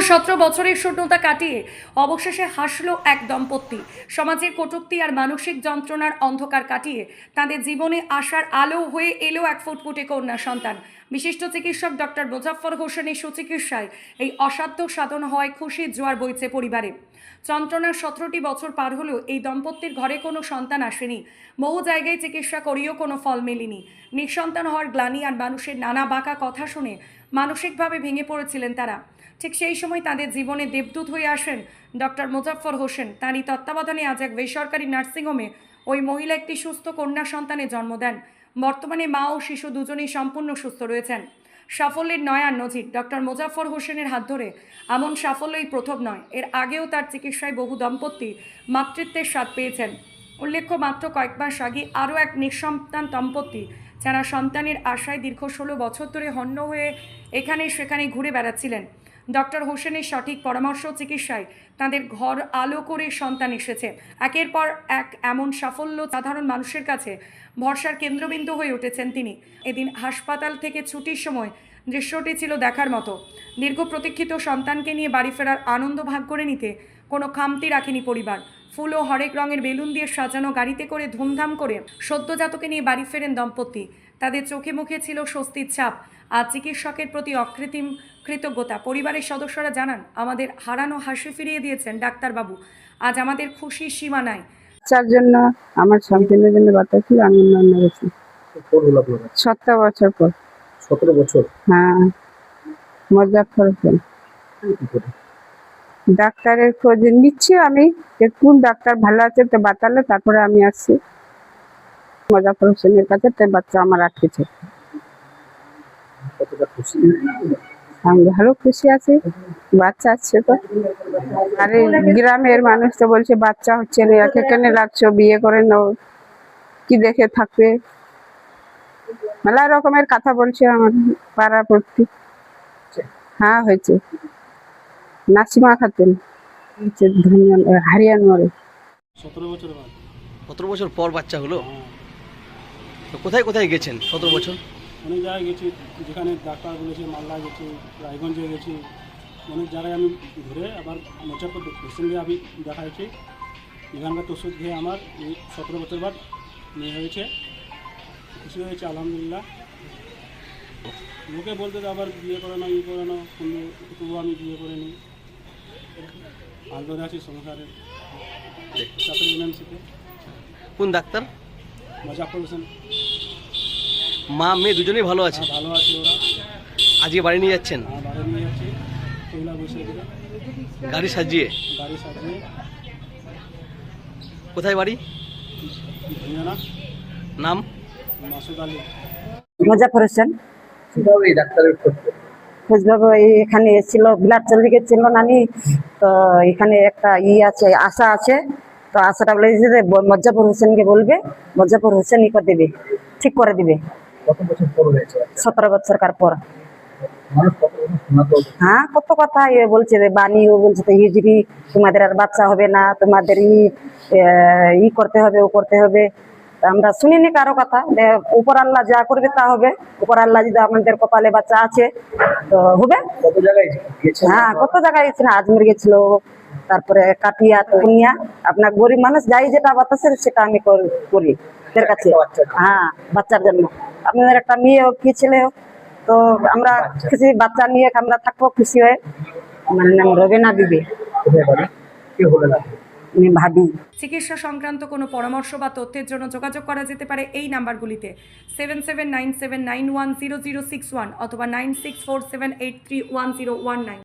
17 বছরের শূন্যতা কাটিয়ে অবশেষে হাসল এক দম্পতি। সমাজের কটূক্তি আর মানসিক যন্ত্রণার অন্ধকার কাটিয়ে তাদের জীবনে আশার আলো হয়ে এলো এক ফুটফুটে কন্যা সন্তান। বিশিষ্ট চিকিৎসক ডক্টর মোজাফফর হোসেনের সুচিকিৎসায় এই অসাধ্য সাধন হওয়ায় খুশির জোয়ার বইছে পরিবারে। যন্ত্রণার 17টি বছর পার হলেও এই দম্পতির ঘরে কোনো সন্তান আসেনি। বহু জায়গায় চিকিৎসা করিয়েও কোনো ফল মেলেনি। নিঃসন্তান হওয়ার গ্লানি আর মানুষের নানা বাঁকা কথা শুনে মানসিকভাবে ভেঙে পড়েছিলেন তারা। ঠিক সেই সময় তাদের জীবনে দেবদূত হয়ে আসেন ডক্টর মোজাফফর হোসেন। তারই তত্ত্বাবধানে আজ এক বেসরকারি নার্সিংহোমে ওই মহিলা একটি সুস্থ কন্যা সন্তানের জন্ম দেন। বর্তমানে মা ও শিশু দুজনেই সম্পূর্ণ সুস্থ রয়েছেন। সাফল্যের নয়া নজির। ডক্টর মোজাফফর হোসেনের হাত ধরে এমন সাফল্যই প্রথম নয়, এর আগেও তার চিকিৎসায় বহু দম্পতি মাতৃত্বের স্বাদ পেয়েছেন। উল্লেখ্য, মাত্র কয়েক মাস আগে আরও এক নিঃসন্তান দম্পতি যারা সন্তানের আশায় দীর্ঘ 16 বছর ধরে হন্য হয়ে এখানে সেখানে ঘুরে বেড়াচ্ছিলেন। ডক্টর হোসেনের সঠিক পরামর্শ চিকিৎসায় তাদের ঘর আলো করে সন্তান এসেছে। একের পর এক এমন সাফল্য সাধারণ মানুষের কাছে ভরসার কেন্দ্রবিন্দু হয়ে উঠেছেন তিনি। এদিন হাসপাতাল থেকে ছুটির সময় দৃশ্যটি ছিল দেখার মতো। দীর্ঘ প্রতীক্ষিত সন্তানকে নিয়ে বাড়ি ফেরার আনন্দ ভাগ করে নিতে কোনো খামতি রাখেনি পরিবার। ফুল ও হরেক রঙের বেলুন দিয়ে সাজানো গাড়িতে করে ধুমধাম করে সদ্যজাতকে নিয়ে বাড়ি ফেরেন দম্পতি। তাদের চোখে মুখে ছিল স্বস্তির ছাপ আর চিকিৎসকের প্রতি অকৃত্রিম কৃতজ্ঞতা। পরিবারের সদস্যরা জানান, আমাদের হারানো হাসি ফিরিয়ে দিয়েছেন ডাক্তারবাবু। আজ আমাদের খুশির সীমা নাই। বাচ্চার জন্য, আমার সন্তানের জন্য বাচ্চা ছিল, আমি অন্য গেছি 17 বছর পর। 17 বছর? হ্যাঁ, মোজাফফর হোসেন। ডাক্তারের খোঁজ নিচ্ছি আমি, যে কোন ডাক্তার ভালো আছে তো বাতালে, তারপরে আমি আসছি মোজাফফর হোসেনের কাছে। তো বাচ্চা আমার আটকেছে। কতটা খুশি? আমি ভালো খুশি আছি, বাচ্চা আসছে তো। আর এই গ্রামের মানুষ তো বলছে বাচ্চা হচ্ছে না, একে কেন রাখছো, বিয়ে করে নাও, কি দেখে থাকবে, মেলা রকমের কথা বলছে আমার পাড়া প্রতি। হ্যাঁ হয়েছে, নাসিমা খাতুন, হরিয়ানগরে। 17 বছর বাদ। 17 বছর পর বাচ্চা হলো। হ্যাঁ, তো কোথায় কোথায় গেছেন 17 বছর? অনেক জায়গায় গেছি, যেখানে ডাক্তার বলেছে, মালদা গেছি, রায়গঞ্জে গেছি, অনেক জায়গায় আমি ঘুরে আবার মোজাফফর হোসেনকে আমি দেখাইছি। এখানকার তো ওষুধ খেয়ে আমার এই 17 বছর বাদ মেয়ে হয়েছে। খুশি হয়েছে আলহামদুলিল্লাহ। লোকে বলতে তো আবার বিয়ে করে না, ই করে না, কিন্তু তবুও আমি বিয়ে করে নিই। হাল ধরে আছি সংসারে, তারপরে এমএনসিতে। কোন ডাক্তার? মোজাফফর হোসেন। মা মেয়ে দুজনেই ভালো আছে? হ্যাঁ, ভালো আছে ওরা। আজকে বাড়ি নিয়ে যাচ্ছেন? হ্যাঁ, বাড়ি নিয়ে যাচ্ছি, পয়লা বৈশাখে গাড়ি সাজিয়ে? গাড়ি সাজিয়ে। কোথায় বাড়ি? না, নাম? মাসুদ আলী। মোজাফফর হোসেন। কিভাবে এই ডাক্তারের খোঁজবাবু এখানে এসেছিল, ব্লাড চলে গেছিল নানি, তো এখানে একটা আছে, আশা আছে, তো আশাটা বলে যে মোজাফফর হোসেনকে বলবে, মোজাফফর হোসেন ই করে দেবে, ঠিক করে দিবে। কত বছর পর হয়েছে? 17 বছর কার পর। মানুষ কত কথা শোনাতো। হ্যাঁ, কত কথা বলছে, বাণী ও বলছে তো হিজড়ি, তোমাদের আর বাচ্চা হবে না, তোমাদের ই করতে হবে, ও করতে হবে। আমরা শুনিনি কারো কথা, উপর আল্লাহ যা করবে তা হবে। উপর আল্লাহ যদি আমাদের কপালে বাচ্চা আছে তো হবে। কত জায়গায় গেছে? হ্যাঁ, কত জায়গায় গেছিল, আজমির গেছিল, তারপরে কাটিয়া, পূর্ণিয়া। আপনার গরিব মানুষ যাই যেটা বাতাসের সেটা আমি করি এদের কাছে। হ্যাঁ, বাচ্চার জন্য। আপনাদের একটা মেয়ে হোক কি ছেলে হোক, তো আমরা খুশি, বাচ্চা নিয়ে আমরা থাকবো খুশি হয়ে। আমার নাম রবিনা বিবি, ভাবি। চিকিৎসা সংক্রান্ত কোনো পরামর্শ বা তথ্যের জন্য যোগাযোগ করা যেতে পারে এই নাম্বারগুলিতে 7797910061 অথবা 9647831019।